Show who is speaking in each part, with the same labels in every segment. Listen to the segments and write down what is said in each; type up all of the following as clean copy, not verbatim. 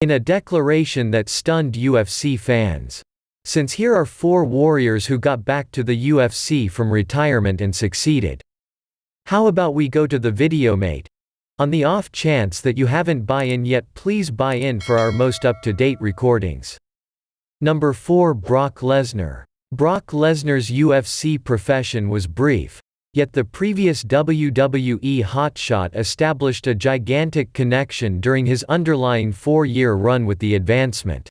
Speaker 1: in a declaration that stunned UFC fans. Since here are 4 warriors who got back to the UFC from retirement and succeeded. How about we go to the video, mate? On the off chance that you haven't buy in yet, please buy in for our most up-to-date recordings. Number 4, Brock Lesnar. Brock Lesnar's UFC profession was brief, yet the previous WWE hotshot established a gigantic connection during his underlying 4-year run with the advancement.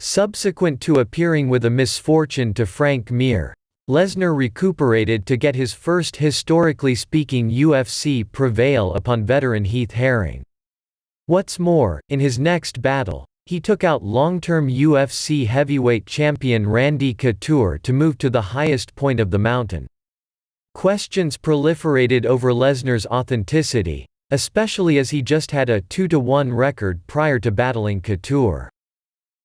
Speaker 1: Subsequent to appearing with a misfortune to Frank Mir, Lesnar recuperated to get his first historically speaking UFC prevail upon veteran Heath Herring. What's more, in his next battle, he took out long-term UFC heavyweight champion Randy Couture to move to the highest point of the mountain. Questions proliferated over Lesnar's authenticity, especially as he just had a 2-1 record prior to battling Couture.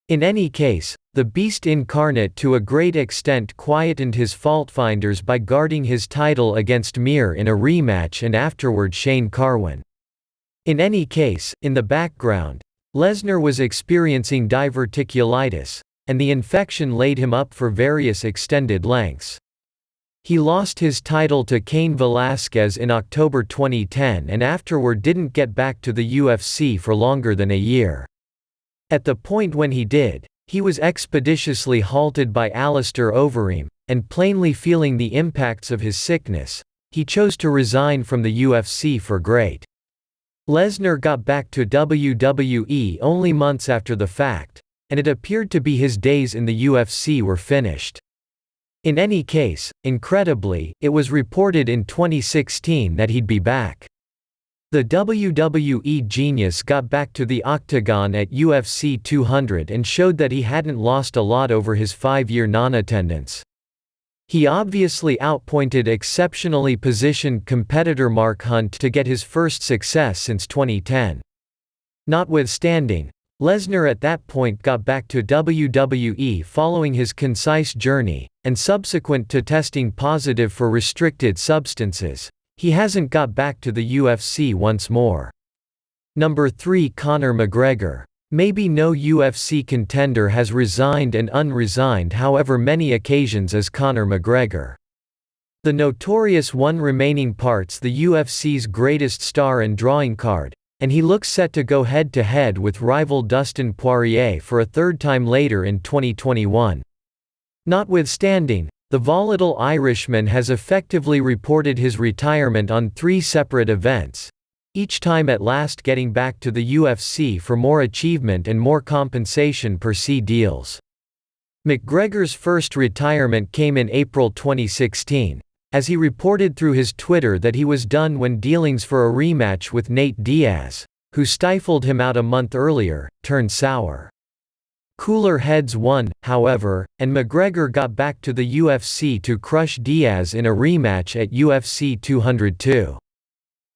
Speaker 1: In any case, the Beast incarnate to a great extent quietened his fault-finders by guarding his title against Mir in a rematch and afterward Shane Carwin. In any case, in the background, Lesnar was experiencing diverticulitis, and the infection laid him up for various extended lengths. He lost his title to Cain Velasquez in October 2010 and afterward didn't get back to the UFC for longer than a year. At the point when he did, he was expeditiously halted by Alistair Overeem, and plainly feeling the impacts of his sickness, he chose to resign from the UFC for great. Lesnar got back to WWE only months after the fact, and it appeared to be his days in the UFC were finished. In any case, incredibly, it was reported in 2016 that he'd be back. The WWE genius got back to the octagon at UFC 200 and showed that he hadn't lost a lot over his 5-year non-attendance. He obviously outpointed exceptionally positioned competitor Mark Hunt to get his first success since 2010. Notwithstanding, Lesnar at that point got back to WWE following his concise journey, and subsequent to testing positive for restricted substances, he hasn't got back to the UFC once more. Number 3, Conor McGregor. Maybe no UFC contender has resigned and unresigned however many occasions as Conor McGregor. The notorious one remaining part's the UFC's greatest star and drawing card, and he looks set to go head-to-head with rival Dustin Poirier for a 3rd time later in 2021. Notwithstanding, the volatile Irishman has effectively reported his retirement on 3 separate events, each time at last getting back to the UFC for more achievement and more compensation per se deals. McGregor's first retirement came in April 2016, as he reported through his Twitter that he was done when dealings for a rematch with Nate Diaz, who stifled him out a month earlier, turned sour. Cooler heads won, however, and McGregor got back to the UFC to crush Diaz in a rematch at UFC 202.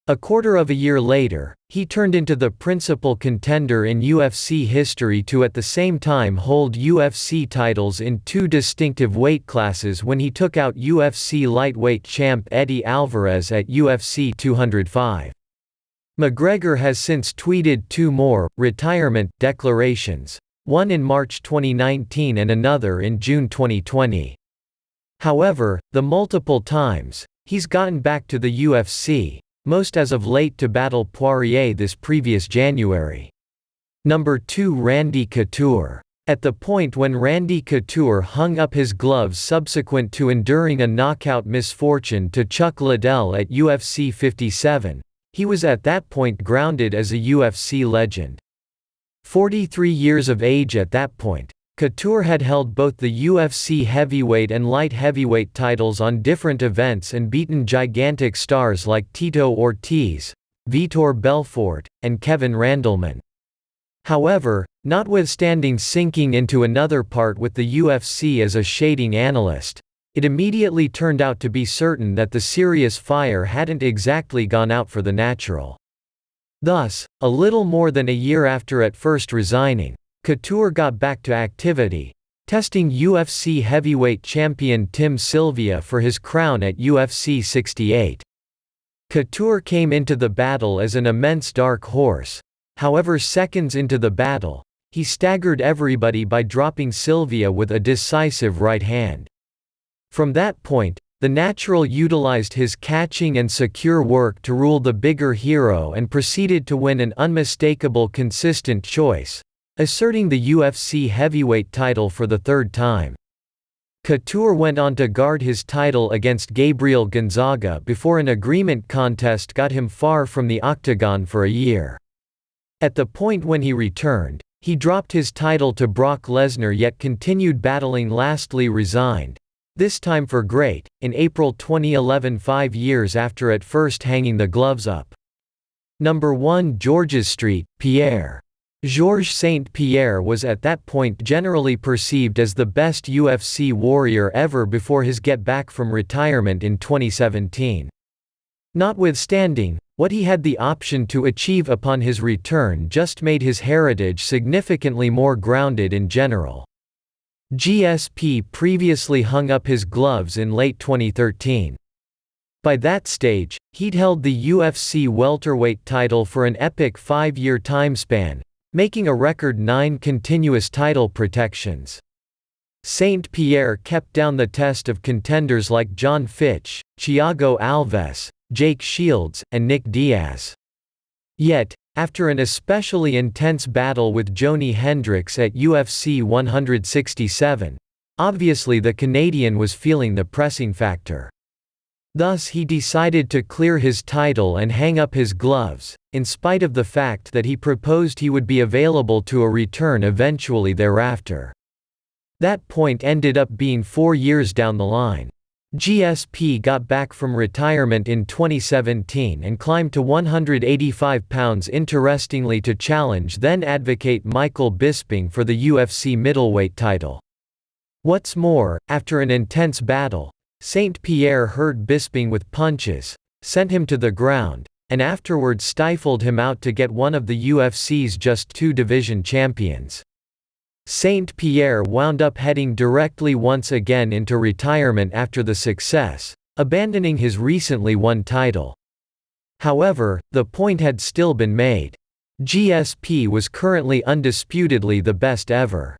Speaker 1: A quarter of a year later, he turned into the principal contender in UFC history to at the same time hold UFC titles in 2 distinctive weight classes when he took out UFC lightweight champ Eddie Alvarez at UFC 205. McGregor has since tweeted 2 more retirement declarations, one in March 2019 and another in June 2020. However, the multiple times he's gotten back to the UFC, most as of late to battle Poirier this previous January. Number 2, Randy Couture. At the point when Randy Couture hung up his gloves subsequent to enduring a knockout misfortune to Chuck Liddell at UFC 57, he was at that point grounded as a UFC legend. 43 years of age at that point, Couture had held both the UFC heavyweight and light heavyweight titles on different events and beaten gigantic stars like Tito Ortiz, Vitor Belfort, and Kevin Randleman. However, notwithstanding sinking into another part with the UFC as a shading analyst, it immediately turned out to be certain that the serious fire hadn't exactly gone out for the natural. Thus, a little more than a year after at first resigning, Couture got back to activity, testing UFC heavyweight champion Tim Sylvia for his crown at UFC 68. Couture came into the battle as an immense dark horse, However, seconds into the battle, he staggered everybody by dropping Sylvia with a decisive right hand. From that point, the natural utilized his catching and secure work to rule the bigger hero and proceeded to win an unmistakable consistent choice, asserting the UFC heavyweight title for the third time. Couture went on to guard his title against Gabriel Gonzaga before an agreement contest got him far from the octagon for a year. At the point when he returned, he dropped his title to Brock Lesnar yet continued battling, lastly resigned, this time for great, in April 2011, 5 years after at first hanging the gloves up. Number 1 Georges Street, Pierre. Georges St. Pierre was at that point generally perceived as the best UFC warrior ever before his get-back from retirement in 2017. Notwithstanding, what he had the option to achieve upon his return just made his heritage significantly more grounded in general. GSP previously hung up his gloves in late 2013. By that stage, he'd held the UFC welterweight title for an epic 5-year time span, making a record 9 continuous title protections. St. Pierre kept down the test of contenders like John Fitch, Thiago Alves, Jake Shields, and Nick Diaz. Yet, after an especially intense battle with Joni Hendricks at UFC 167, obviously the Canadian was feeling the pressing factor. Thus he decided to clear his title and hang up his gloves, in spite of the fact that he proposed he would be available to a return eventually thereafter. That point ended up being 4 years down the line. GSP got back from retirement in 2017 and climbed to 185 pounds, interestingly to challenge then-advocate Michael Bisping for the UFC middleweight title. What's more, after an intense battle, St. Pierre hurt Bisping with punches, sent him to the ground, and afterwards stifled him out to get one of the UFC's just 2 division champions. St. Pierre wound up heading directly once again into retirement after the success, abandoning his recently won title. However, the point had still been made. GSP was currently undisputedly the best ever.